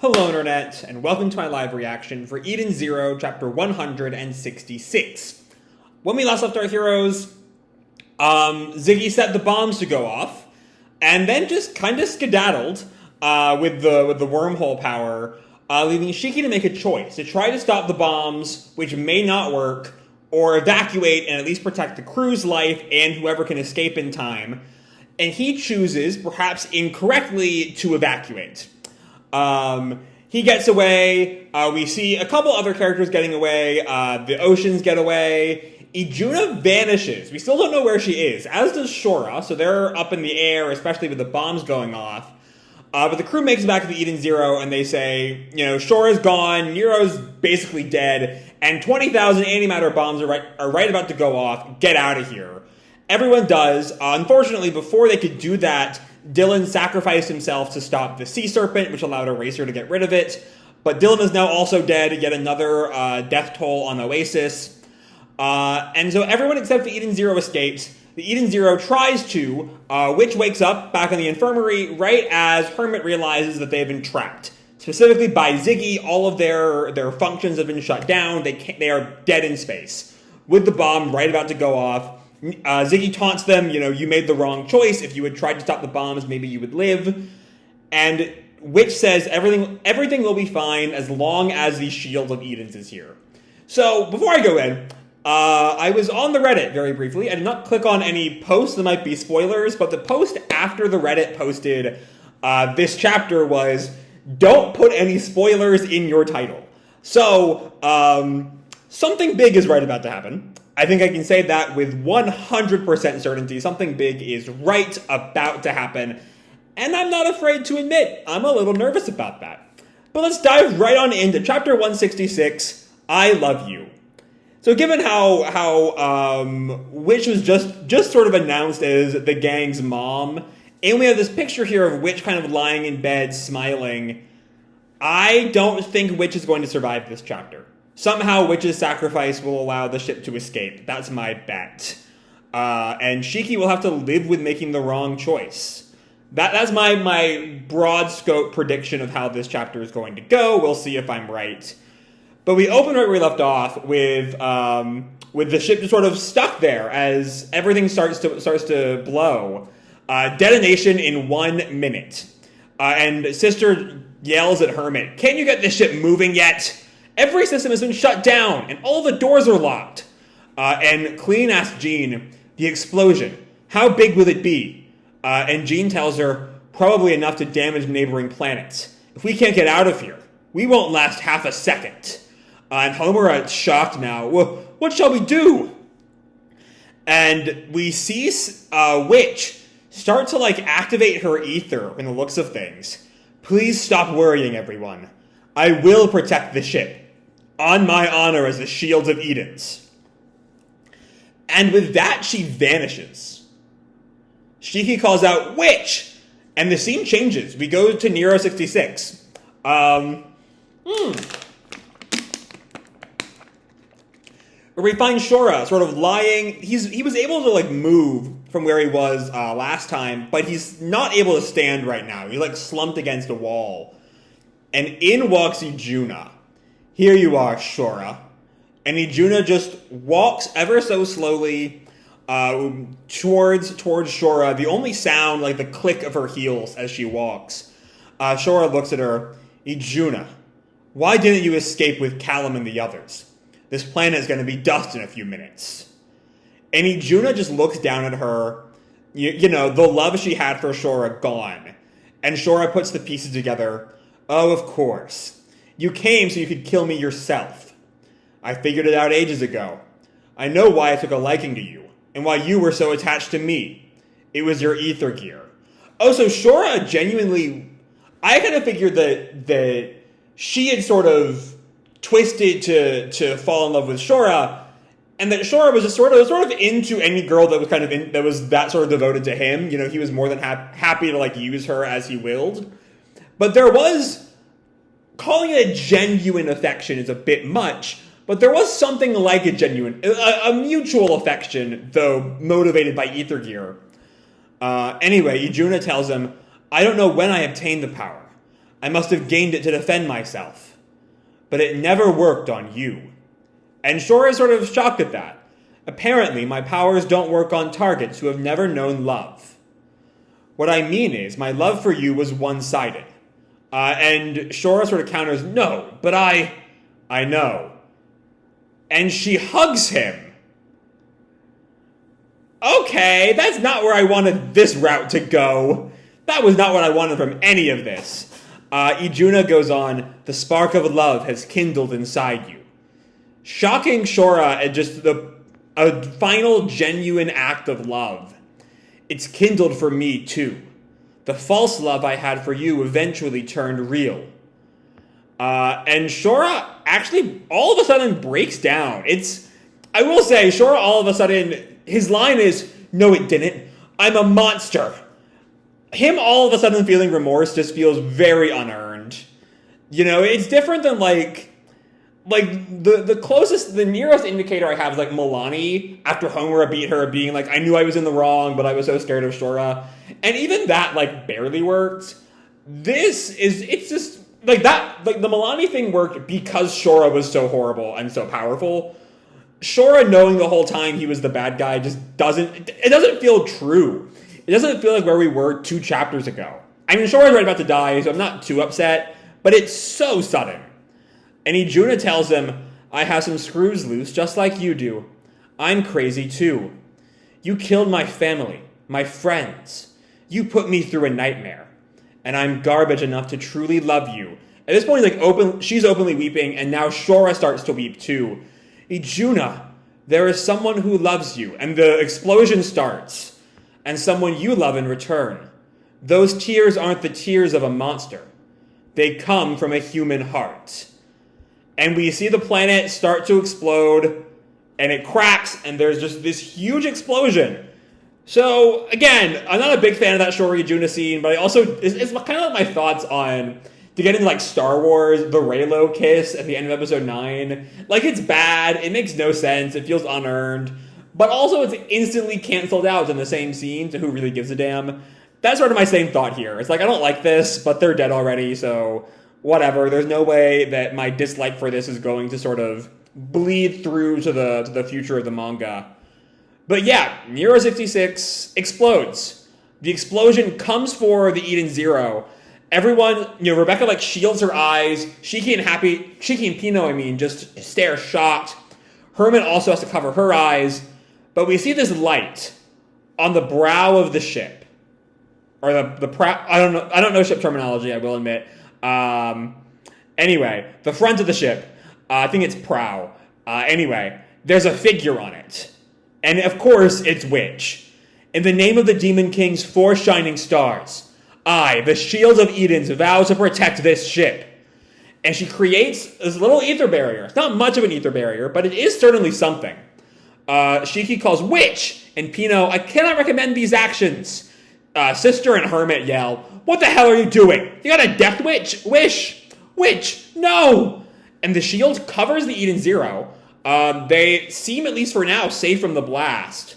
Hello Internet, and welcome to my live reaction for Eden Zero, chapter 166. When we last left our heroes, Ziggy set the bombs to go off, and then just kind of skedaddled with the wormhole power, leaving Shiki to make a choice, to try to stop the bombs, which may not work, or evacuate and at least protect the crew's life and whoever can escape in time. And he chooses, perhaps incorrectly, to evacuate. He gets away. We see a couple other characters getting away. The Oceans get away. Ijuna vanishes. We still don't know where she is, as does Shora. So they're up in the air, especially with the bombs going off. But the crew makes it back to the Eden Zero, and they say, Shora's gone, Nero's basically dead, and 20,000 antimatter bombs are right about to go off. Get out of here. Everyone does. Unfortunately, before they could do that, Dylan sacrificed himself to stop the sea serpent, which allowed Eraser to get rid of it. But Dylan is now also dead, yet another death toll on Oasis. And so everyone except the Eden Zero escapes. The Eden Zero tries to. Witch wakes up back in the infirmary right as Hermit realizes that they've been trapped. Specifically by Ziggy, all of their functions have been shut down. They are dead in space. With the bomb right about to go off, Ziggy taunts them, you made the wrong choice. If you had tried to stop the bombs, maybe you would live. And Witch says everything will be fine as long as the Shield of Edens is here. So, before I go in, I was on the Reddit very briefly. I did not click on any posts that might be spoilers, but the post after the Reddit posted this chapter was, don't put any spoilers in your title. So, something big is right about to happen. I think I can say that with 100% certainty. Something big is right about to happen. And I'm not afraid to admit, I'm a little nervous about that. But let's dive right on into chapter 166, I Love You. So given how Witch was just sort of announced as the gang's mom, and we have this picture here of Witch kind of lying in bed, smiling, I don't think Witch is going to survive this chapter. Somehow, Witch's sacrifice will allow the ship to escape. That's my bet. And Shiki will have to live with making the wrong choice. That's my broad scope prediction of how this chapter is going to go. We'll see if I'm right. But we open right where we left off with the ship just sort of stuck there as everything starts to blow. Detonation in 1 minute. And Sister yells at Hermit, "Can you get this ship moving yet? Every system has been shut down, and all the doors are locked." And Clean asks Jean, "The explosion, how big will it be?" And Jean tells her, "Probably enough to damage neighboring planets. If we can't get out of here, we won't last half a second." And Homura is shocked now. "Well, what shall we do?" And we see Witch start to activate her ether in the looks of things. "Please stop worrying, everyone. I will protect the ship. On my honor as the Shield of Edens." And with that, she vanishes. Shiki calls out, "Witch!" And the scene changes. We go to Nero 66. Where we find Shora sort of lying. He was able to move from where he was last time, but he's not able to stand right now. He's slumped against a wall. And in walks Ijuna. "Here you are, Shora." And Ijuna just walks ever so slowly towards Shora. The only sound, the click of her heels as she walks. Shora looks at her. "Ijuna, why didn't you escape with Callum and the others? This planet is going to be dust in a few minutes." And Ijuna just looks down at her. The love she had for Shora gone. And Shora puts the pieces together. "Oh, of course. You came so you could kill me yourself. I figured it out ages ago. I know why I took a liking to you, and why you were so attached to me. It was your ether gear." Oh, so Shora genuinely... I kind of figured that she had sort of twisted to fall in love with Shora, and that Shora was just sort of into any girl that was that was that sort of devoted to him. He was more than happy to use her as he willed. But there was, calling it a genuine affection is a bit much, but there was something like a mutual affection, though motivated by ether gear. Anyway, Ijuna tells him, "I don't know when I obtained the power. I must have gained it to defend myself. But it never worked on you. And Shora is sort of shocked at that. Apparently, my powers don't work on targets who have never known love. What I mean is, my love for you was one-sided. And Shora sort of counters, no, but I know. And she hugs him. Okay, that's not where I wanted this route to go. That was not what I wanted from any of this. Iduna goes on, the spark of love has kindled inside you. Shocking Shora at just a final genuine act of love. It's kindled for me too. The false love I had for you eventually turned real. And Shora actually all of a sudden breaks down. I will say, Shora all of a sudden, his line is, no it didn't, I'm a monster. Him all of a sudden feeling remorse just feels very unearned. You know, it's different than like the nearest indicator I have is like Milani after Homura beat her being like, I knew I was in the wrong, but I was so scared of Shora. And even that like barely worked. It's just like that, like the Milani thing worked because Shora was so horrible and so powerful. Shora knowing the whole time he was the bad guy just doesn't feel true. It doesn't feel like where we were 2 chapters ago. I mean, Shora's right about to die, so I'm not too upset, but it's so sudden. And Iduna tells him, I have some screws loose just like you do. I'm crazy too. You killed my family, my friends. You put me through a nightmare. And I'm garbage enough to truly love you. At this point, she's openly weeping, and now Shora starts to weep too. Iduna, there is someone who loves you. And the explosion starts. And someone you love in return. Those tears aren't the tears of a monster. They come from a human heart. And we see the planet start to explode, and it cracks, and there's just this huge explosion. So, again, I'm not a big fan of that Shora Iduna scene, but it's kind of like my thoughts on, to get into like Star Wars, the Reylo kiss at the end of episode 9. Like, it's bad, it makes no sense, it feels unearned, but also it's instantly canceled out in the same scene, so who really gives a damn? That's sort of my same thought here. It's like, I don't like this, but they're dead already, so whatever. There's no way that my dislike for this is going to sort of bleed through to the future of the manga. But yeah, Nero 66 explodes. The explosion comes for the Eden Zero. Everyone, Rebecca like shields her eyes. Shiki and Pino, just stare shocked. Hermit also has to cover her eyes. But we see this light on the brow of the ship. Or the prow, I don't know ship terminology, I will admit. Anyway, the front of the ship, I think it's prow. Anyway, there's a figure on it. And of course, it's Witch. In the name of the Demon King's 4 shining stars, I, the Shield of Edens, vow to protect this ship. And she creates this little ether barrier. It's not much of an ether barrier, but it is certainly something. Shiki calls Witch, and Pino, I cannot recommend these actions. Sister and Hermit yell, what the hell are you doing? You got a death Witch, no! And the shield covers the Eden Zero. They seem, at least for now, safe from the blast.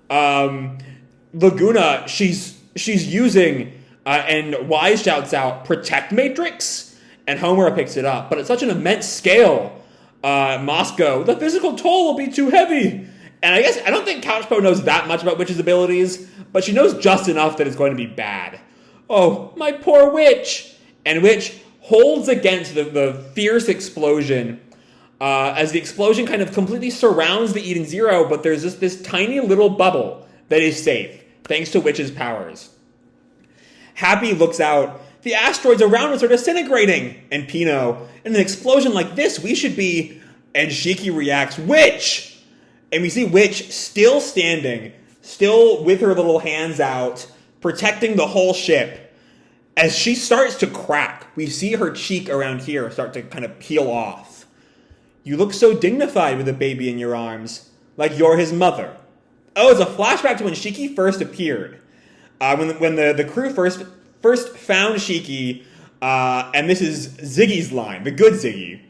Laguna, she's using, and Wise shouts out, Protect Matrix? And Homura picks it up, but at such an immense scale. Moscow, the physical toll will be too heavy. And I don't think Couchpo knows that much about Witch's abilities, but she knows just enough that it's going to be bad. Oh, my poor Witch! And Witch holds against the fierce explosion, as the explosion kind of completely surrounds the Eden Zero, but there's just this tiny little bubble that is safe, thanks to Witch's powers. Happy looks out. The asteroids around us are disintegrating! And Pino, in an explosion like this, we should be... And Shiki reacts, Witch! And we see Witch still standing, still with her little hands out, protecting the whole ship. As she starts to crack, we see her cheek around here start to kind of peel off. You look so dignified with a baby in your arms, like you're his mother. Oh, it's a flashback to when Shiki first appeared. When the crew first found Shiki, and this is Ziggy's line, the good Ziggy.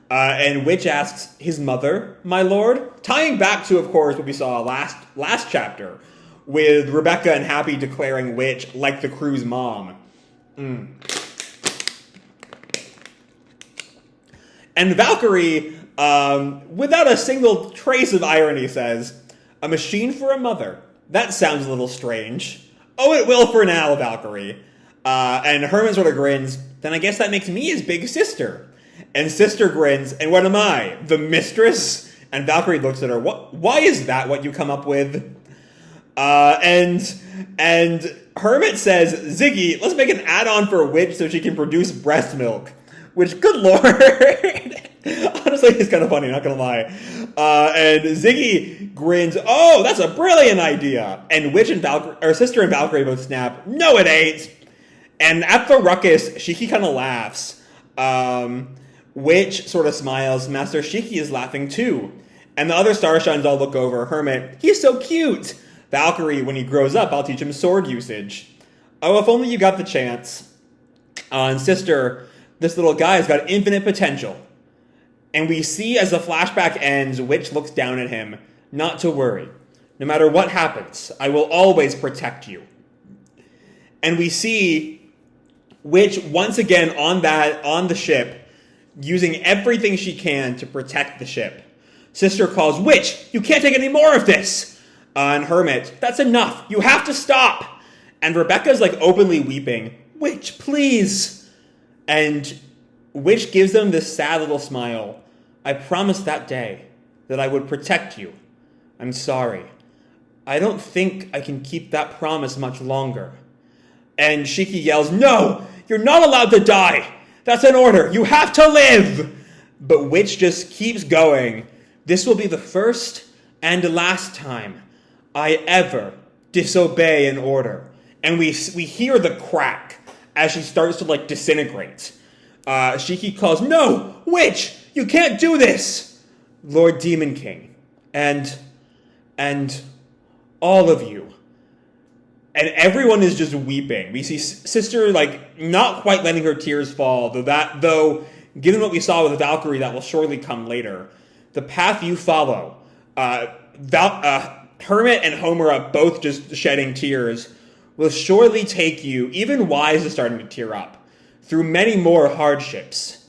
And Witch asks, his mother, my lord? Tying back to, of course, what we saw last chapter, with Rebecca and Happy declaring Witch like the crew's mom. And Valkyrie, without a single trace of irony, says, "A machine for a mother. That sounds a little strange." "Oh, it will for now, Valkyrie." And Hermit sort of grins. "Then I guess that makes me his big sister." And Sister grins, "And what am I? The mistress?" And Valkyrie looks at her. Why is that what you come up with?" And Hermit says, "Ziggy, let's make an add-on for Witch so she can produce breast milk." Which, good lord. Honestly, it's kind of funny, not gonna lie. And Ziggy grins, "Oh, that's a brilliant idea." And Witch and Valkyrie, or Sister and Valkyrie both snap, "No, it ain't." And at the ruckus, Shiki kind of laughs. Witch sort of smiles. Master Shiki is laughing too. And the other Starshines all look over. Hermit, "He's so cute." Valkyrie, "When he grows up, I'll teach him sword usage." "Oh, if only you got the chance." And Sister, "This little guy's got infinite potential." And we see as the flashback ends, Witch looks down at him. "Not to worry. No matter what happens, I will always protect you." And we see Witch once again on the ship, using everything she can to protect the ship. Sister calls, "Witch, you can't take any more of this." And Hermit, "That's enough. You have to stop." And Rebecca's like openly weeping. "Witch, please." And Witch gives them this sad little smile. "I promised that day that I would protect you. I'm sorry. I don't think I can keep that promise much longer." And Shiki yells, "No! You're not allowed to die! That's an order! You have to live!" But Witch just keeps going. "This will be the first and last time I ever disobey an order." And we hear the crack as she starts to disintegrate. Shiki calls, "No! Witch! You can't do this!" "Lord Demon King, and all of you." And everyone is just weeping. We see Sister not quite letting her tears fall, though given what we saw with Valkyrie, that will surely come later. "The path you follow," Hermit and Homura both just shedding tears, "will surely take you," even Wise is starting to tear up, "through many more hardships."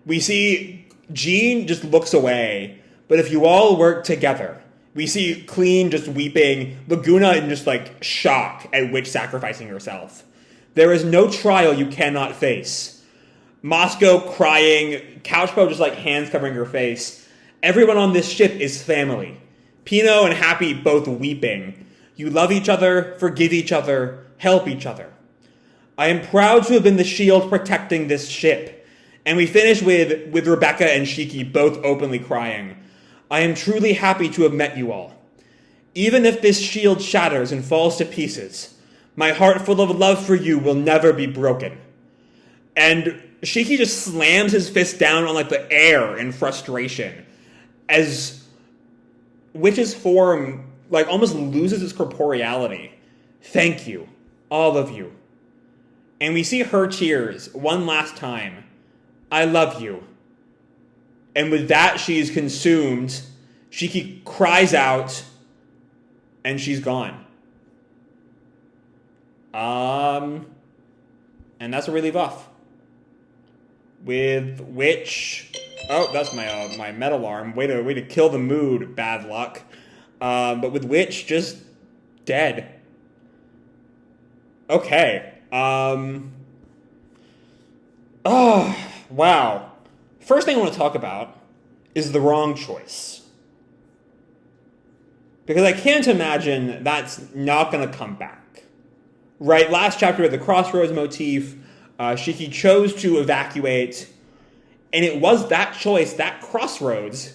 We see Jean just looks away, but if you all work together. We see Clean just weeping, Laguna in just shock at Witch sacrificing herself. "There is no trial you cannot face." Moscow crying, Couchbow just hands covering her face. "Everyone on this ship is family." Pino and Happy both weeping. "You love each other, forgive each other, help each other." "I am proud to have been the shield protecting this ship." And we finish with Rebecca and Shiki both openly crying. "I am truly happy to have met you all. Even if this shield shatters and falls to pieces, my heart full of love for you will never be broken." And Shiki just slams his fist down on the air in frustration as Witch's form almost loses its corporeality. "Thank you, all of you." And we see her tears one last time. "I love you." And with that, she is consumed. Shiki cries out, and she's gone. And that's where we leave off. With Witch. Oh, that's my metal arm. Way to kill the mood. Bad luck. But with Witch just dead. Okay. Oh, wow. First thing I want to talk about is the wrong choice. Because I can't imagine that's not going to come back. Right? Last chapter with the crossroads motif, Shiki chose to evacuate, and it was that choice, that crossroads.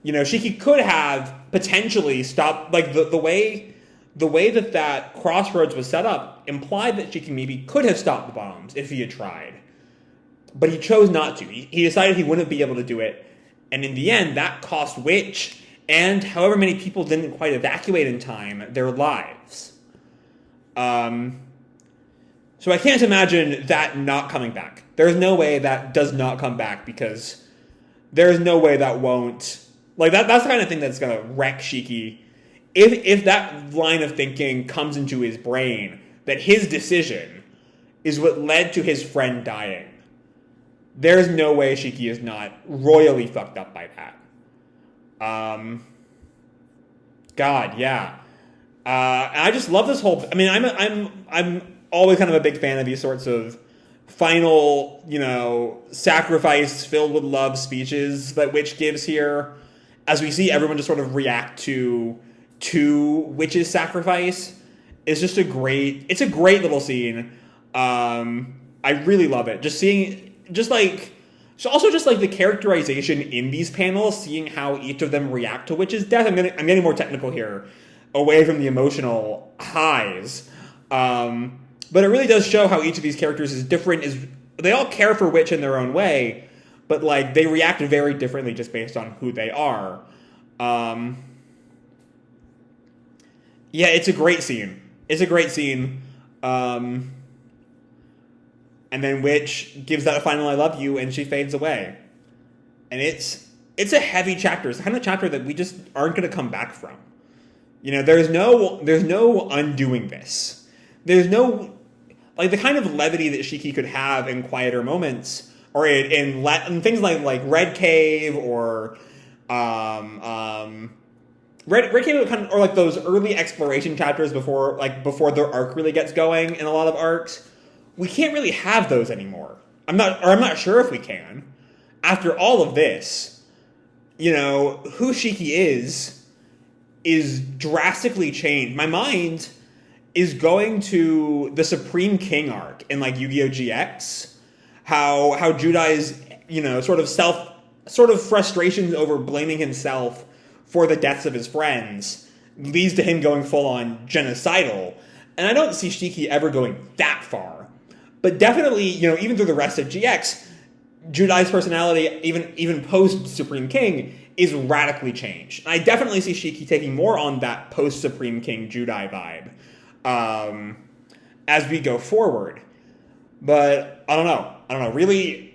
Shiki could have potentially stopped, the way that crossroads was set up implied that Shiki maybe could have stopped the bombs if he had tried. But he chose not to. He decided he wouldn't be able to do it. And in the end, that cost Witch, and however many people didn't quite evacuate in time, their lives. So I can't imagine that not coming back. There's no way that does not come back, because there's no way that won't. That's the kind of thing that's going to wreck Shiki. If that line of thinking comes into his brain, that his decision is what led to his friend dying. there's no way Shiki is not royally fucked up by that. God, yeah. And I just love this whole. I mean, I'm always kind of a big fan of these sorts of final, sacrifice filled with love speeches that Witch gives here, as we see everyone just sort of react to Witch's sacrifice. It's just a great little scene. I really love it. Just seeing, also the characterization in these panels, seeing how each of them react to Witch's death. I'm getting more technical here, away from the emotional highs. But it really does show how each of these characters is different. They all care for Witch in their own way, but they react very differently just based on who they are. Yeah, it's a great scene. And then Witch gives that a final "I love you," and she fades away. And it's a heavy chapter. It's the kind of chapter that we just aren't going to come back from. There's no undoing this. There's no the kind of levity that Shiki could have in quieter moments, or in things like Red Cave or Red Cave, kind of, or those early exploration chapters before their arc really gets going in a lot of arcs. We can't really have those anymore. I'm not sure if we can. After all of this, who Shiki is drastically changed. My mind is going to the Supreme King arc in Yu-Gi-Oh! GX. How Judai's, sort of frustrations over blaming himself for the deaths of his friends leads to him going full on genocidal. And I don't see Shiki ever going that far. But definitely, even through the rest of GX, Judai's personality, even post-Supreme King, is radically changed. And I definitely see Shiki taking more on that post-Supreme King Judai vibe as we go forward. But I don't know. Really,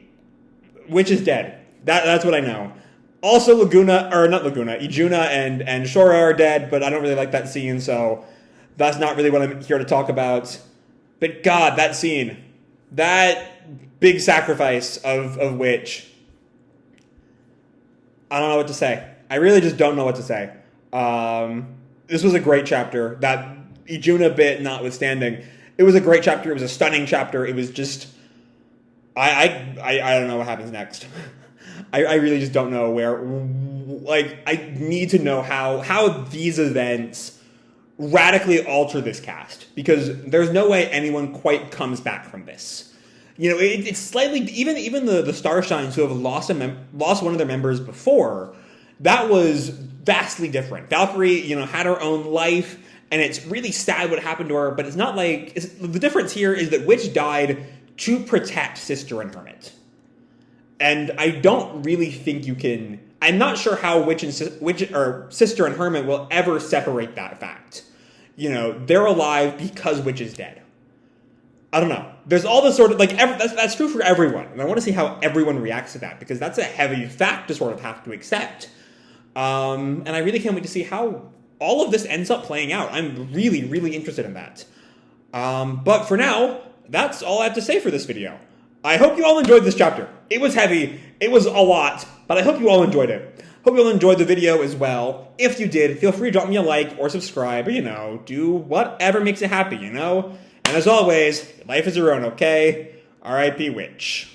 Witch is dead. That's what I know. Also, Ijuna and Shora are dead, but I don't really like that scene, so that's not really what I'm here to talk about. But God, that scene, that big sacrifice of Witch, I don't know what to say. I really just don't know what to say. This was a great chapter. That Ijuna bit notwithstanding, it was a great chapter. It was a stunning chapter. It was just, I don't know what happens next. I really just don't know where, I need to know how these events radically alter this cast, because there's no way anyone quite comes back from this. It's slightly, even the Starshines who have lost one of their members before, that was vastly different. Valkyrie, had her own life, and it's really sad what happened to her, but it's not the difference here is that Witch died to protect Sister and Hermit. And I don't really think you can. I'm not sure how Witch or Sister and Hermit will ever separate that fact. They're alive because Witch is dead. I don't know. There's all this sort of that's true for everyone, and I want to see how everyone reacts to that, because that's a heavy fact to sort of have to accept. And I really can't wait to see how all of this ends up playing out. I'm really, really interested in that. But for now, that's all I have to say for this video. I hope you all enjoyed this chapter. It was heavy, it was a lot, but I hope you all enjoyed it. Hope you all enjoyed the video as well. If you did, feel free to drop me a like or subscribe, or, do whatever makes you happy, And as always, life is your own, okay? R.I.P. Witch.